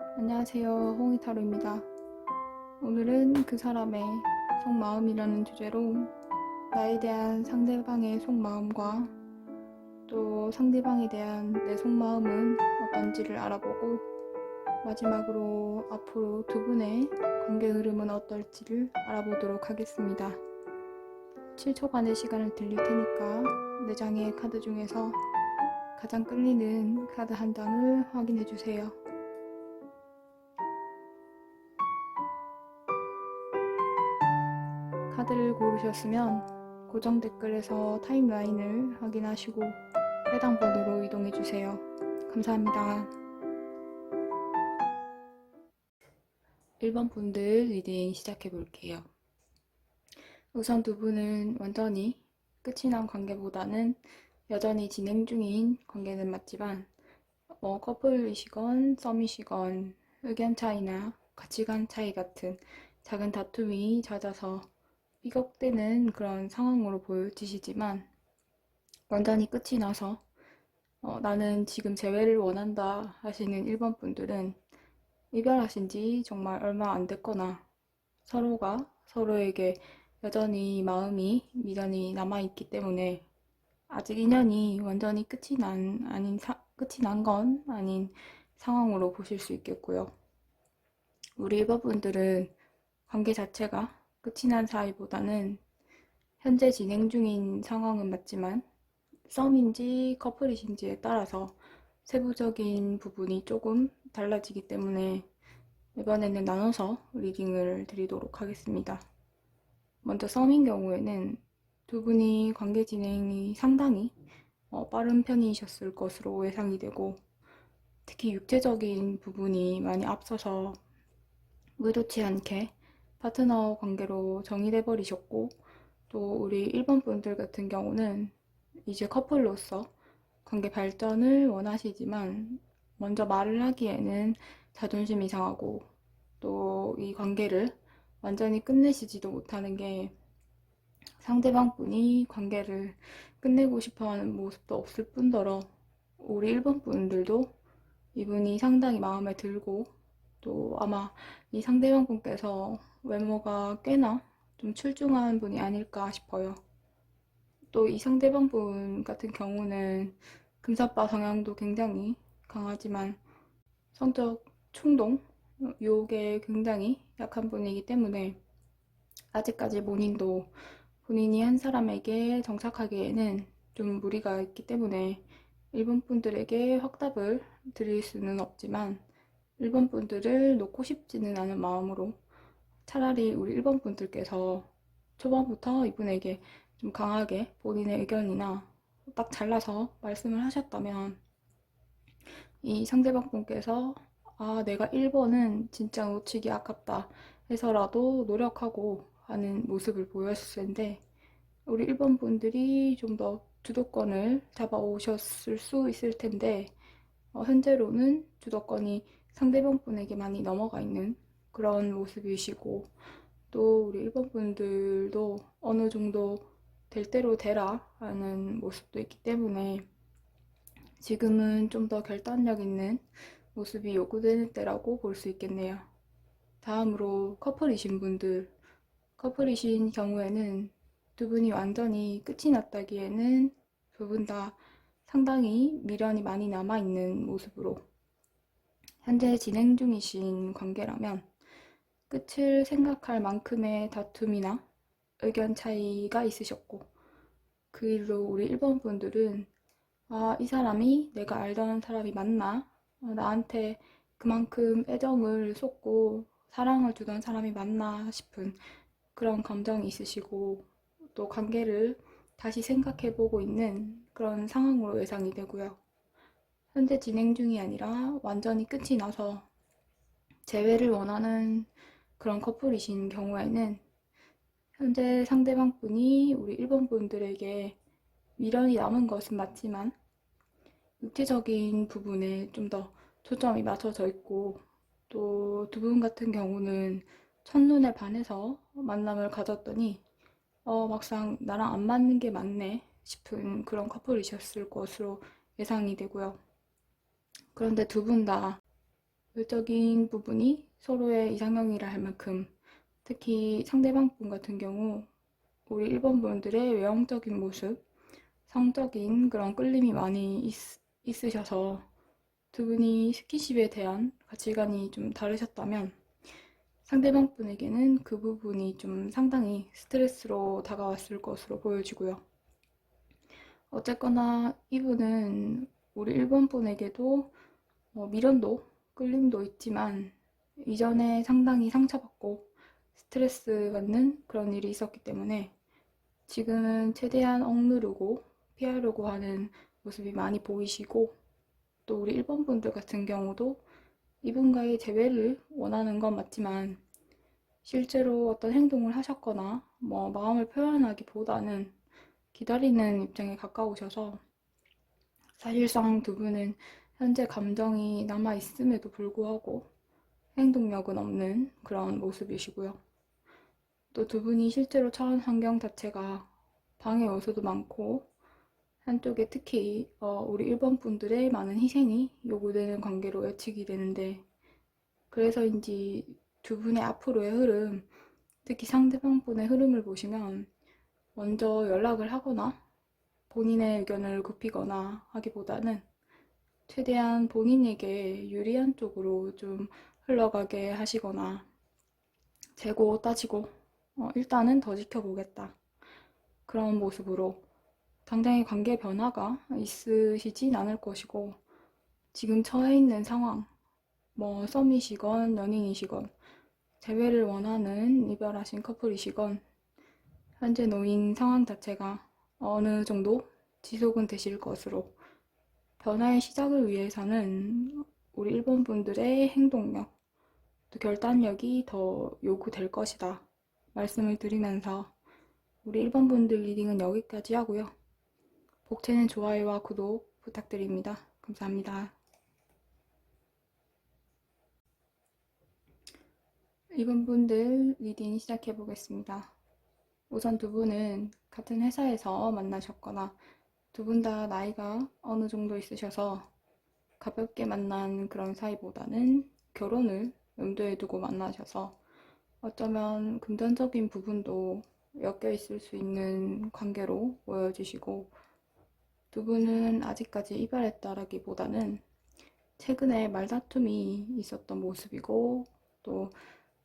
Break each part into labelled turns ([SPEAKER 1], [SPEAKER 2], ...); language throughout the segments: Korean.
[SPEAKER 1] 안녕하세요, 홍이타로입니다. 오늘은 그 사람의 속마음이라는 주제로 나에 대한 상대방의 속마음과 또 상대방에 대한 내 속마음은 어떤지를 알아보고 마지막으로 앞으로 두 분의 관계 흐름은 어떨지를 알아보도록 하겠습니다. 7초간의 시간을 드릴 테니까 4장의 카드 중에서 가장 끌리는 카드 한 장을 확인해 주세요. 카드를 고르셨으면 고정 댓글에서 타임라인을 확인하시고 해당 번호로 이동해주세요. 감사합니다. 1번 분들 리딩 시작해볼게요. 우선 두 분은 완전히 끝이 난 관계보다는 여전히 진행 중인 관계는 맞지만 커플이시건 썸이시건 의견 차이나 가치관 차이 같은 작은 다툼이 잦아서 삐걱대는 그런 상황으로 보여지시지만 완전히 끝이 나서 나는 지금 재회를 원한다 하시는 1번 분들은 이별하신 지 정말 얼마 안 됐거나 서로가 서로에게 여전히 마음이 미련이 남아있기 때문에 아직 인연이 완전히 끝이 난 건 아닌 상황으로 보실 수 있겠고요. 우리 1번 분들은 관계 자체가 끝이 난 사이보다는 현재 진행 중인 상황은 맞지만 썸인지 커플이신지에 따라서 세부적인 부분이 조금 달라지기 때문에 이번에는 나눠서 리딩을 드리도록 하겠습니다. 먼저 썸인 경우에는 두 분이 관계 진행이 상당히 빠른 편이셨을 것으로 예상이 되고 특히 육체적인 부분이 많이 앞서서 의도치 않게 파트너 관계로 정의돼 버리셨고 또 우리 1번 분들 같은 경우는 이제 커플로서 관계 발전을 원하시지만 먼저 말을 하기에는 자존심이 상하고 또 이 관계를 완전히 끝내시지도 못하는 게 상대방 분이 관계를 끝내고 싶어하는 모습도 없을 뿐더러 우리 1번 분들도 이분이 상당히 마음에 들고 또 아마 이 상대방 분께서 외모가 꽤나 좀 출중한 분이 아닐까 싶어요. 또 이 상대방 분 같은 경우는 금사빠 성향도 굉장히 강하지만 성적 충동, 유혹에 굉장히 약한 분이기 때문에 아직까지 본인이 한 사람에게 정착하기에는 좀 무리가 있기 때문에 일본 분들에게 확답을 드릴 수는 없지만 일본 분들을 놓고 싶지는 않은 마음으로 차라리 우리 일본 분들께서 초반부터 이분에게 좀 강하게 본인의 의견이나 딱 잘라서 말씀을 하셨다면 이 상대방 분께서 내가 1번은 진짜 놓치기 아깝다 해서라도 노력하고 하는 모습을 보였을 텐데 우리 1번 분들이 좀 더 주도권을 잡아오셨을 수 있을 텐데 현재로는 주도권이 상대방 분에게 많이 넘어가 있는 그런 모습이시고 또 우리 1번 분들도 어느 정도 될 대로 되라 하는 모습도 있기 때문에 지금은 좀 더 결단력 있는 모습이 요구되는 때라고 볼 수 있겠네요. 다음으로 커플이신 경우에는 두 분이 완전히 끝이 났다기에는 두 분 다 상당히 미련이 많이 남아있는 모습으로 현재 진행 중이신 관계라면 끝을 생각할 만큼의 다툼이나 의견 차이가 있으셨고 그 일로 우리 1번 분들은 이 사람이 내가 알던 사람이 맞나? 나한테 그만큼 애정을 쏟고 사랑을 주던 사람이 맞나 싶은 그런 감정이 있으시고 또 관계를 다시 생각해보고 있는 그런 상황으로 예상이 되고요. 현재 진행 중이 아니라 완전히 끝이 나서 재회를 원하는 그런 커플이신 경우에는 현재 상대방 분이 우리 1번 분들에게 미련이 남은 것은 맞지만 육체적인 부분에 좀 더 초점이 맞춰져 있고 또 두 분 같은 경우는 첫눈에 반해서 만남을 가졌더니 막상 나랑 안 맞는 게 맞네 싶은 그런 커플이셨을 것으로 예상이 되고요. 그런데 두 분 다 외적인 부분이 서로의 이상형이라 할 만큼 특히 상대방 분 같은 경우 우리 1번 분들의 외형적인 모습, 성적인 그런 끌림이 많이 있으셔서 두 분이 스킨십에 대한 가치관이 좀 다르셨다면 상대방 분에게는 그 부분이 좀 상당히 스트레스로 다가왔을 것으로 보여지고요. 어쨌거나 이분은 우리 1번 분에게도 미련도 끌림도 있지만 이전에 상당히 상처받고 스트레스 받는 그런 일이 있었기 때문에 지금은 최대한 억누르고 피하려고 하는 모습이 많이 보이시고 또 우리 1번 분들 같은 경우도 이분과의 재회를 원하는 건 맞지만 실제로 어떤 행동을 하셨거나 마음을 표현하기보다는 기다리는 입장에 가까우셔서 사실상 두 분은 현재 감정이 남아있음에도 불구하고 행동력은 없는 그런 모습이시고요. 또 두 분이 실제로 처한 환경 자체가 방해 요소도 많고 한쪽에 특히 우리 1번 분들의 많은 희생이 요구되는 관계로 예측이 되는데 그래서인지 두 분의 앞으로의 흐름, 특히 상대방 분의 흐름을 보시면 먼저 연락을 하거나 본인의 의견을 굽히거나 하기보다는 최대한 본인에게 유리한 쪽으로 좀 흘러가게 하시거나 재고 따지고 일단은 더 지켜보겠다. 그런 모습으로 당장의 관계 변화가 있으시진 않을 것이고 지금 처해 있는 상황, 썸이시건 연인이시건 재회를 원하는 이별하신 커플이시건 현재 놓인 상황 자체가 어느 정도 지속은 되실 것으로 변화의 시작을 위해서는 우리 1번 분들의 행동력, 또 결단력이 더 요구될 것이다. 말씀을 드리면서 우리 1번 분들 리딩은 여기까지 하고요. 복채는 좋아요와 구독 부탁드립니다. 감사합니다. 2번 분들 리딩 시작해 보겠습니다. 우선 두 분은 같은 회사에서 만나셨거나 두 분 다 나이가 어느 정도 있으셔서 가볍게 만난 그런 사이보다는 결혼을 염두에 두고 만나셔서 어쩌면 금전적인 부분도 엮여 있을 수 있는 관계로 보여지시고 두 분은 아직까지 이별했다라기보다는 최근에 말다툼이 있었던 모습이고 또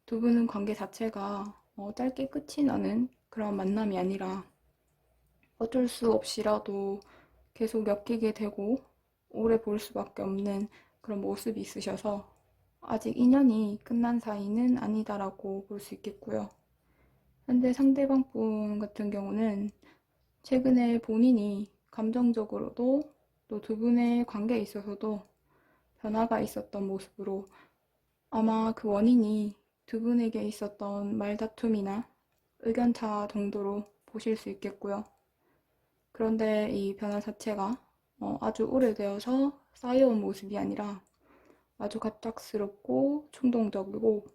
[SPEAKER 1] 두 분은 관계 자체가 짧게 끝이 나는 그런 만남이 아니라 어쩔 수 없이라도 계속 엮이게 되고 오래 볼 수밖에 없는 그런 모습이 있으셔서 아직 인연이 끝난 사이는 아니다라고 볼 수 있겠고요. 현재 상대방 분 같은 경우는 최근에 본인이 감정적으로도 또 두 분의 관계에 있어서도 변화가 있었던 모습으로 아마 그 원인이 두 분에게 있었던 말다툼이나 의견차 정도로 보실 수 있겠고요. 그런데 이 변화 자체가 아주 오래되어서 쌓여온 모습이 아니라 아주 갑작스럽고 충동적이고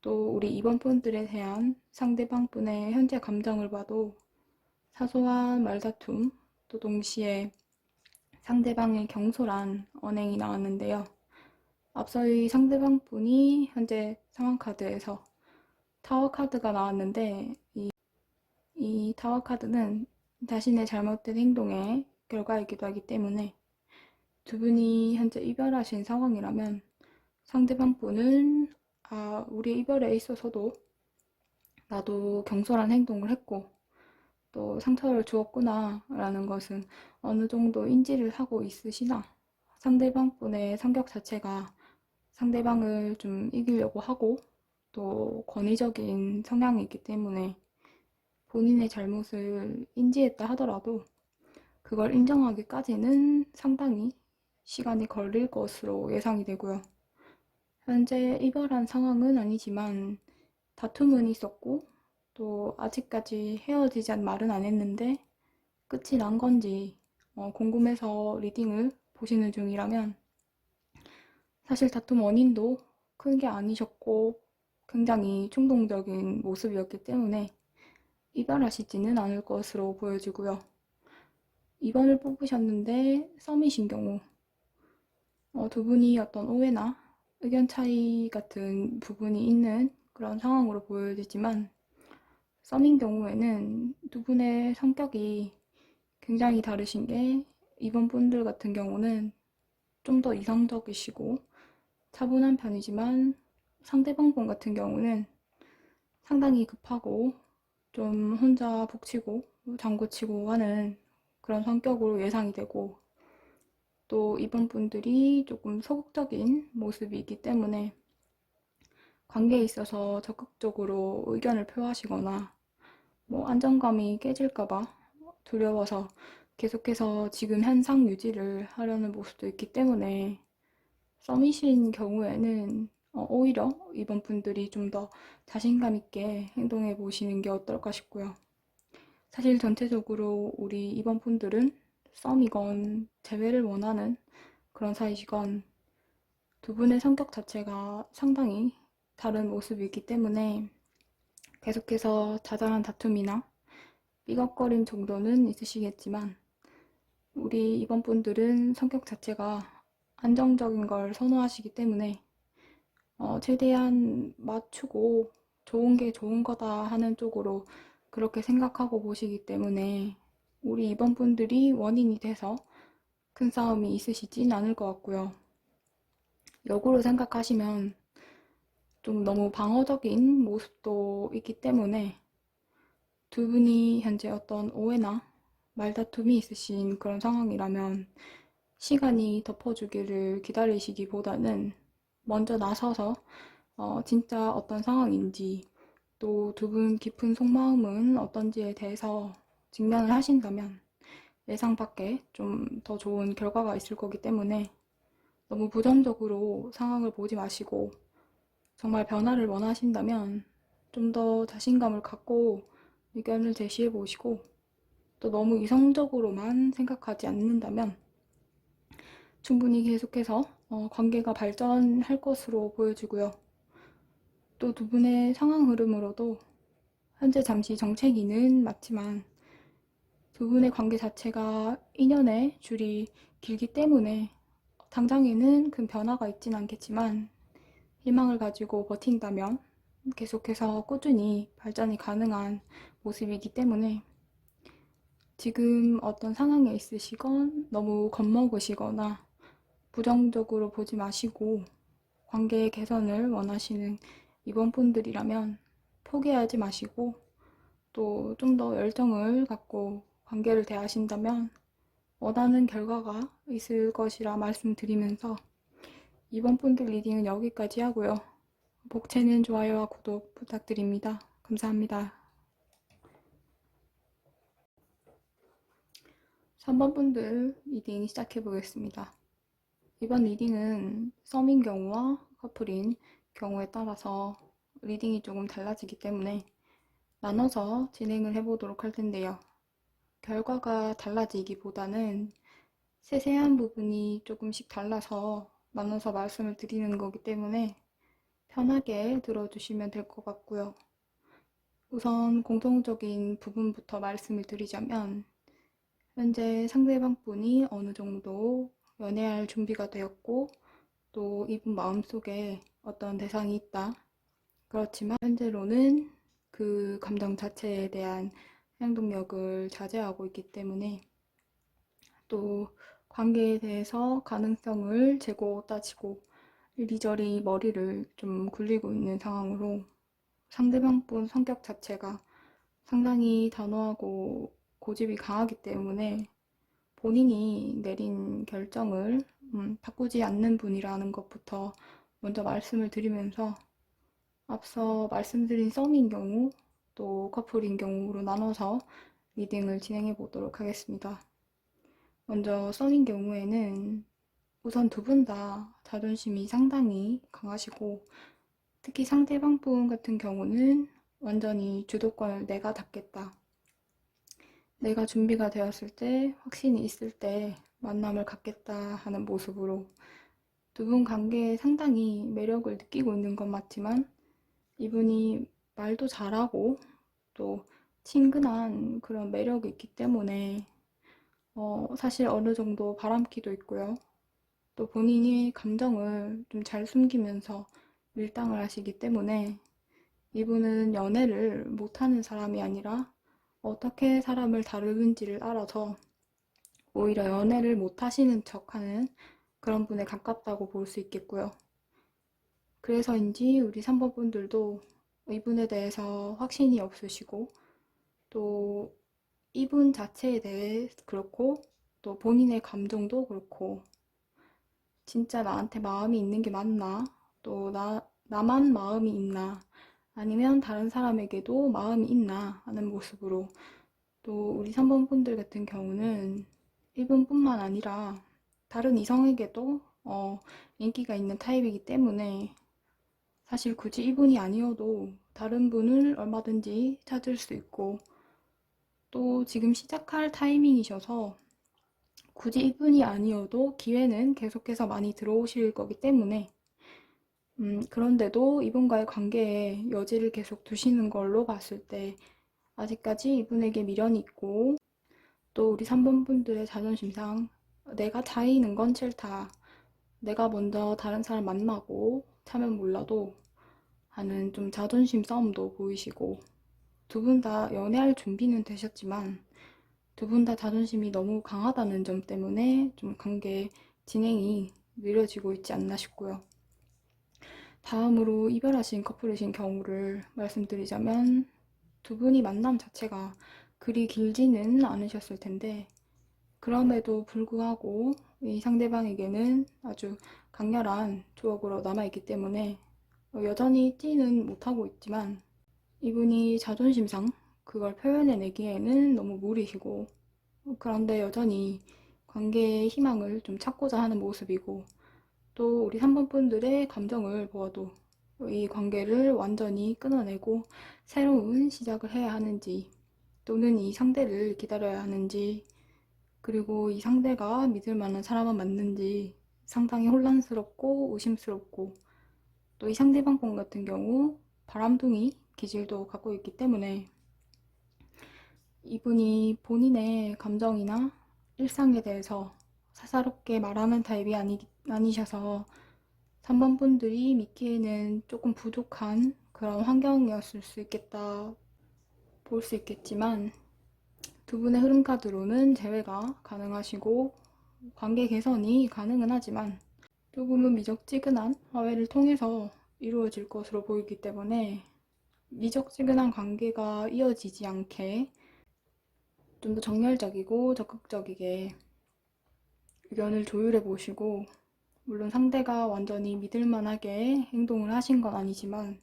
[SPEAKER 1] 또 우리 2번 분들에 대한 상대방 분의 현재 감정을 봐도 사소한 말다툼 또 동시에 상대방의 경솔한 언행이 나왔는데요. 앞서 이 상대방 분이 현재 상황 카드에서 타워 카드가 나왔는데 이 타워 카드는 자신의 잘못된 행동의 결과이기도 하기 때문에 두 분이 현재 이별하신 상황이라면 상대방 분은 우리 이별에 있어서도 나도 경솔한 행동을 했고 또 상처를 주었구나 라는 것은 어느 정도 인지를 하고 있으시나 상대방 분의 성격 자체가 상대방을 좀 이기려고 하고 또 권위적인 성향이 있기 때문에 본인의 잘못을 인지했다 하더라도 그걸 인정하기까지는 상당히 시간이 걸릴 것으로 예상이 되고요. 현재 이별한 상황은 아니지만 다툼은 있었고 또 아직까지 헤어지자는 말은 안 했는데 끝이 난 건지 궁금해서 리딩을 보시는 중이라면 사실 다툼 원인도 큰 게 아니셨고 굉장히 충동적인 모습이었기 때문에 이별하시지는 않을 것으로 보여지고요. 2번을 뽑으셨는데 썸이신 경우 두 분이 어떤 오해나 의견 차이 같은 부분이 있는 그런 상황으로 보여지지만 썸인 경우에는 두 분의 성격이 굉장히 다르신 게 이번 분들 같은 경우는 좀 더 이성적이시고 차분한 편이지만 상대방 분 같은 경우는 상당히 급하고 좀 혼자 북치고 장구치고 하는 그런 성격으로 예상이 되고 또 이번 분들이 조금 소극적인 모습이 있기 때문에 관계에 있어서 적극적으로 의견을 표하시거나 뭐 안정감이 깨질까봐 두려워서 계속해서 지금 현상 유지를 하려는 모습도 있기 때문에 썸이신 경우에는 오히려 이번 분들이 좀 더 자신감 있게 행동해 보시는 게 어떨까 싶고요. 사실 전체적으로 우리 이번 분들은 썸이건 재회를 원하는 그런 사이시건 두 분의 성격 자체가 상당히 다른 모습이 있기 때문에 계속해서 자잘한 다툼이나 삐걱거림 정도는 있으시겠지만 우리 이번 분들은 성격 자체가 안정적인 걸 선호하시기 때문에 최대한 맞추고 좋은 게 좋은 거다 하는 쪽으로 그렇게 생각하고 보시기 때문에 우리 이번 분들이 원인이 돼서 큰 싸움이 있으시진 않을 것 같고요. 역으로 생각하시면 좀 너무 방어적인 모습도 있기 때문에 두 분이 현재 어떤 오해나 말다툼이 있으신 그런 상황이라면 시간이 덮어주기를 기다리시기보다는 먼저 나서서 진짜 어떤 상황인지 또 두 분 깊은 속마음은 어떤지에 대해서 직면을 하신다면 예상 밖에 좀 더 좋은 결과가 있을 거기 때문에 너무 부정적으로 상황을 보지 마시고 정말 변화를 원하신다면 좀 더 자신감을 갖고 의견을 제시해 보시고 또 너무 이성적으로만 생각하지 않는다면 충분히 계속해서 관계가 발전할 것으로 보여지고요. 또 두 분의 상황 흐름으로도 현재 잠시 정체기는 맞지만 두 분의 관계 자체가 2년의 줄이 길기 때문에 당장에는 큰 변화가 있진 않겠지만 희망을 가지고 버틴다면 계속해서 꾸준히 발전이 가능한 모습이기 때문에 지금 어떤 상황에 있으시건 너무 겁먹으시거나 부정적으로 보지 마시고 관계 개선을 원하시는 이번 분들이라면 포기하지 마시고 또 좀 더 열정을 갖고 관계를 대하신다면 원하는 결과가 있을 것이라 말씀드리면서 이번 분들 리딩은 여기까지 하고요. 복채는 좋아요와 구독 부탁드립니다. 감사합니다. 3번 분들 리딩 시작해 보겠습니다. 이번 리딩은 썸인 경우와 커플인 경우에 따라서 리딩이 조금 달라지기 때문에 나눠서 진행을 해보도록 할 텐데요. 결과가 달라지기보다는 세세한 부분이 조금씩 달라서 나눠서 말씀을 드리는 거기 때문에 편하게 들어주시면 될 것 같고요. 우선 공통적인 부분부터 말씀을 드리자면 현재 상대방 분이 어느 정도 연애할 준비가 되었고 또 이분 마음속에 어떤 대상이 있다. 그렇지만 현재로는 그 감정 자체에 대한 행동력을 자제하고 있기 때문에 또 관계에 대해서 가능성을 재고 따지고 이리저리 머리를 좀 굴리고 있는 상황으로 상대방 분 성격 자체가 상당히 단호하고 고집이 강하기 때문에 본인이 내린 결정을 바꾸지 않는 분이라는 것부터 먼저 말씀을 드리면서 앞서 말씀드린 썸인 경우 또 커플인 경우로 나눠서 리딩을 진행해 보도록 하겠습니다. 먼저 썸인 경우에는 우선 두 분 다 자존심이 상당히 강하시고 특히 상대방 분 같은 경우는 완전히 주도권을 내가 잡겠다. 내가 준비가 되었을 때, 확신이 있을 때 만남을 갖겠다 하는 모습으로 두 분 관계에 상당히 매력을 느끼고 있는 건 맞지만 이분이 말도 잘하고 또 친근한 그런 매력이 있기 때문에 사실 어느 정도 바람기도 있고요. 또 본인이 감정을 좀 잘 숨기면서 밀당을 하시기 때문에 이분은 연애를 못하는 사람이 아니라 어떻게 사람을 다루는지를 알아서 오히려 연애를 못하시는 척하는 그런 분에 가깝다고 볼 수 있겠고요. 그래서인지 우리 3번 분들도 이분에 대해서 확신이 없으시고 또 이분 자체에 대해 그렇고 또 본인의 감정도 그렇고 진짜 나한테 마음이 있는 게 맞나? 또 나만 마음이 있나? 아니면 다른 사람에게도 마음이 있나? 하는 모습으로 또 우리 3번 분들 같은 경우는 이분뿐만 아니라 다른 이성에게도 인기가 있는 타입이기 때문에 사실 굳이 이분이 아니어도 다른 분을 얼마든지 찾을 수 있고 또 지금 시작할 타이밍이셔서 굳이 이분이 아니어도 기회는 계속해서 많이 들어오실 거기 때문에 그런데도 이분과의 관계에 여지를 계속 두시는 걸로 봤을 때 아직까지 이분에게 미련이 있고 또 우리 3번 분들의 자존심상 내가 차이는 건 싫다. 내가 먼저 다른 사람 만나고 차면 몰라도 하는 좀 자존심 싸움도 보이시고 두 분 다 연애할 준비는 되셨지만 두 분 다 자존심이 너무 강하다는 점 때문에 좀 관계 진행이 느려지고 있지 않나 싶고요. 다음으로 이별하신 커플이신 경우를 말씀드리자면 두 분이 만남 자체가 그리 길지는 않으셨을 텐데 그럼에도 불구하고 이 상대방에게는 아주 강렬한 추억으로 남아있기 때문에 여전히 찌는 못하고 있지만 이분이 자존심상 그걸 표현해내기에는 너무 무리시고 그런데 여전히 관계의 희망을 좀 찾고자 하는 모습이고 또 우리 3번 분들의 감정을 보아도 이 관계를 완전히 끊어내고 새로운 시작을 해야 하는지 또는 이 상대를 기다려야 하는지 그리고 이 상대가 믿을 만한 사람은 맞는지 상당히 혼란스럽고 의심스럽고 또 이 상대방 분 같은 경우 바람둥이 기질도 갖고 있기 때문에 이분이 본인의 감정이나 일상에 대해서 사사롭게 말하는 타입이 아니셔서 3번 분들이 믿기에는 조금 부족한 그런 환경이었을 수 있겠다 볼 수 있겠지만 두 분의 흐름카드로는 제외가 가능하시고 관계 개선이 가능은 하지만 조금은 미적지근한 화해를 통해서 이루어질 것으로 보이기 때문에 미적지근한 관계가 이어지지 않게 좀 더 정열적이고 적극적이게 의견을 조율해 보시고 물론 상대가 완전히 믿을 만하게 행동을 하신 건 아니지만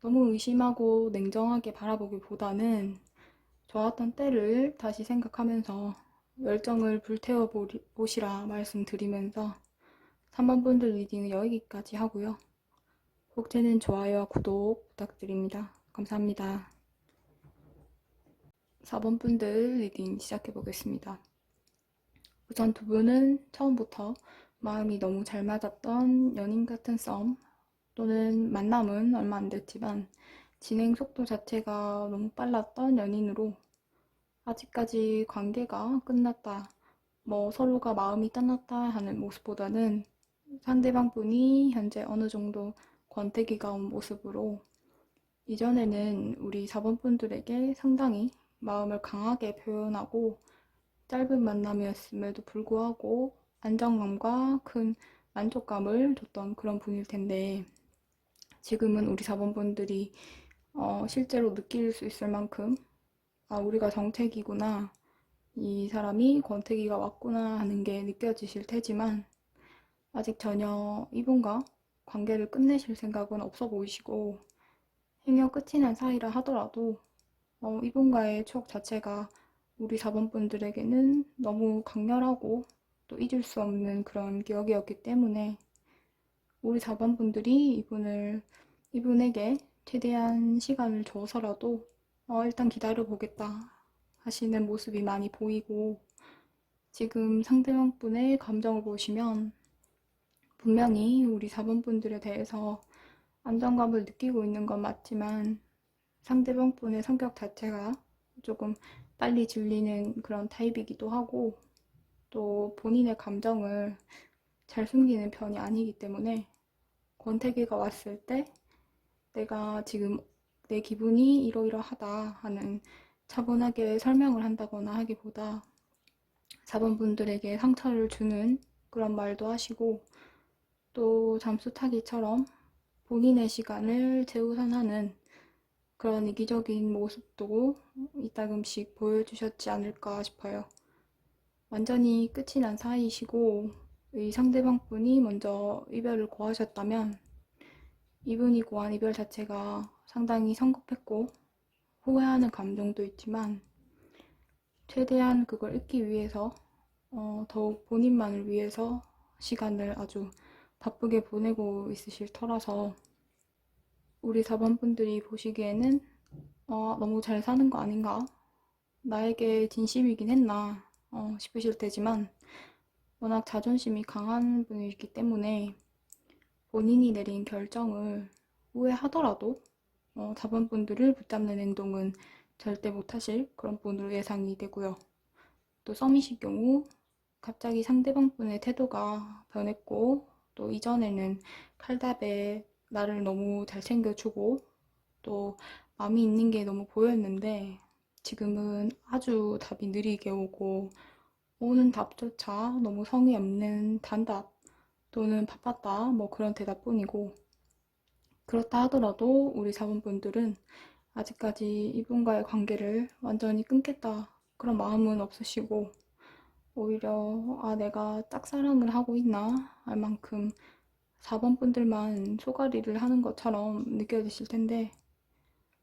[SPEAKER 1] 너무 의심하고 냉정하게 바라보기보다는 좋았던 때를 다시 생각하면서 열정을 불태워 보시라 말씀드리면서 3번 분들 리딩은 여기까지 하고요. 혹시는 좋아요와 구독 부탁드립니다. 감사합니다. 4번 분들 리딩 시작해 보겠습니다. 우선 두 분은 처음부터 마음이 너무 잘 맞았던 연인 같은 썸 또는 만남은 얼마 안 됐지만 진행 속도 자체가 너무 빨랐던 연인으로 아직까지 관계가 끝났다, 뭐 서로가 마음이 떠났다 하는 모습보다는 상대방 분이 현재 어느 정도 권태기가 온 모습으로 이전에는 우리 4번 분들에게 상당히 마음을 강하게 표현하고 짧은 만남이었음에도 불구하고 안정감과 큰 만족감을 줬던 그런 분일 텐데 지금은 우리 4번 분들이 실제로 느낄 수 있을 만큼 아, 우리가 정책이구나, 이 사람이 권태기가 왔구나 하는 게 느껴지실 테지만 아직 전혀 이분과 관계를 끝내실 생각은 없어 보이시고 행여 끝이 난 사이라 하더라도 이분과의 추억 자체가 우리 4번 분들에게는 너무 강렬하고 또 잊을 수 없는 그런 기억이었기 때문에 우리 4번 분들이 이분에게 최대한 시간을 줘서라도 일단 기다려보겠다 하시는 모습이 많이 보이고 지금 상대방 분의 감정을 보시면 분명히 우리 4번 분들에 대해서 안정감을 느끼고 있는 건 맞지만 상대방 분의 성격 자체가 조금 빨리 질리는 그런 타입이기도 하고 또 본인의 감정을 잘 숨기는 편이 아니기 때문에 권태기가 왔을 때 내가 지금 내 기분이 이러이러하다 하는 차분하게 설명을 한다거나 하기보다 자본분들에게 상처를 주는 그런 말도 하시고, 또 잠수 타기처럼 본인의 시간을 재우선하는 그런 이기적인 모습도 이따금씩 보여주셨지 않을까 싶어요. 완전히 끝이 난 사이이시고 이 상대방분이 먼저 이별을 고하셨다면 이분이 고한 이별 자체가 상당히 성급했고 후회하는 감정도 있지만 최대한 그걸 잊기 위해서 더욱 본인만을 위해서 시간을 아주 바쁘게 보내고 있으실 터라서 우리 4번분들이 보시기에는 너무 잘 사는 거 아닌가? 나에게 진심이긴 했나? 싶으실 테지만 워낙 자존심이 강한 분이기 때문에 본인이 내린 결정을 후회하더라도 4번분들을 붙잡는 행동은 절대 못하실 그런 분으로 예상이 되고요. 또 썸이실 경우 갑자기 상대방분의 태도가 변했고 또 이전에는 칼답에 나를 너무 잘 챙겨주고 또 마음이 있는 게 너무 보였는데 지금은 아주 답이 느리게 오고 오는 답조차 너무 성의 없는 단답 또는 바빴다 뭐 그런 대답뿐이고, 그렇다 하더라도 우리 자본분들은 아직까지 이분과의 관계를 완전히 끊겠다 그런 마음은 없으시고 오히려 내가 짝사랑을 하고 있나 할 만큼 4번분들만 소가리를 하는 것처럼 느껴지실 텐데,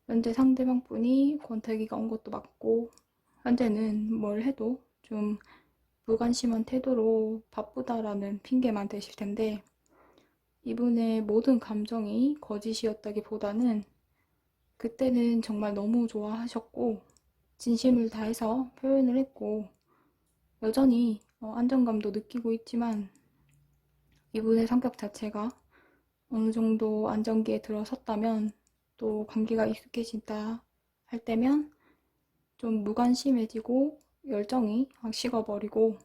[SPEAKER 1] 현재 상대방분이 권태기가 온 것도 맞고 현재는 뭘 해도 좀 무관심한 태도로 바쁘다라는 핑계만 대실 텐데, 이분의 모든 감정이 거짓이었다기보다는 그때는 정말 너무 좋아하셨고 진심을 다해서 표현을 했고 여전히 안정감도 느끼고 있지만 이분의 성격 자체가 어느 정도 안정기에 들어섰다면 또 관계가 익숙해진다 할 때면 좀 무관심해지고 열정이 확 식어버리고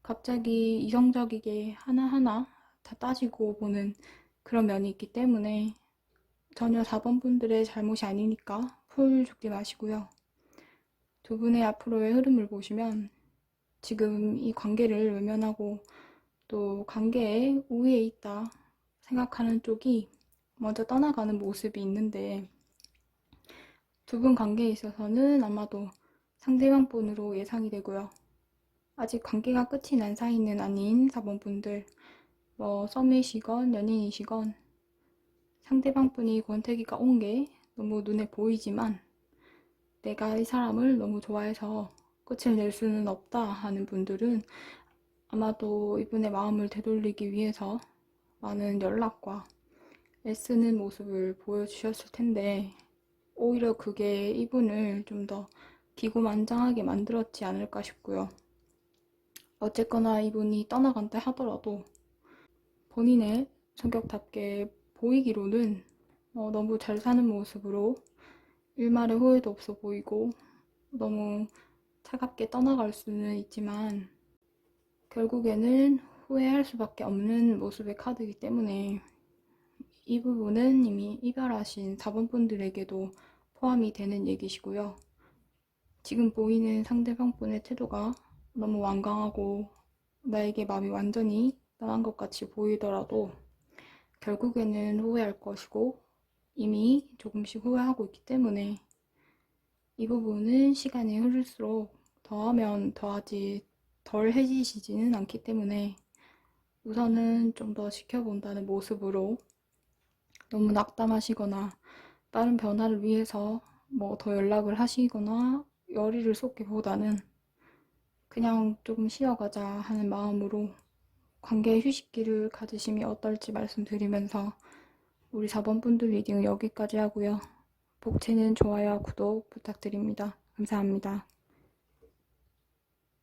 [SPEAKER 1] 갑자기 이성적이게 하나하나 다 따지고 보는 그런 면이 있기 때문에 전혀 4번분들의 잘못이 아니니까 풀 죽지 마시고요. 두 분의 앞으로의 흐름을 보시면 지금 이 관계를 외면하고 또 관계에 우위에 있다 생각하는 쪽이 먼저 떠나가는 모습이 있는데, 두 분 관계에 있어서는 아마도 상대방분으로 예상이 되고요. 아직 관계가 끝이 난 사이는 아닌 4번분들, 뭐 썸이시건 연인이시건 상대방분이 권태기가 온 게 너무 눈에 보이지만 내가 이 사람을 너무 좋아해서 끝을 낼 수는 없다 하는 분들은 아마도 이분의 마음을 되돌리기 위해서 많은 연락과 애쓰는 모습을 보여주셨을 텐데 오히려 그게 이분을 좀 더 기고만장하게 만들었지 않을까 싶고요. 어쨌거나 이분이 떠나간다 하더라도 본인의 성격답게 보이기로는 너무 잘 사는 모습으로 일말의 후회도 없어 보이고 너무 차갑게 떠나갈 수는 있지만 결국에는 후회할 수밖에 없는 모습의 카드이기 때문에 이 부분은 이미 이별하신 4번분들에게도 포함이 되는 얘기시고요. 지금 보이는 상대방분의 태도가 너무 완강하고 나에게 마음이 완전히 떠난 것 같이 보이더라도 결국에는 후회할 것이고 이미 조금씩 후회하고 있기 때문에 이 부분은 시간이 흐를수록 더하면 더하지 덜해지시지는 않기 때문에 우선은 좀 더 지켜본다는 모습으로 너무 낙담하시거나 다른 변화를 위해서 뭐 더 연락을 하시거나 열의를 쏟기보다는 그냥 조금 쉬어가자 하는 마음으로 관계의 휴식기를 가지심이 어떨지 말씀드리면서 우리 4번분들 리딩은 여기까지 하고요. 복채는 좋아요와 구독 부탁드립니다. 감사합니다.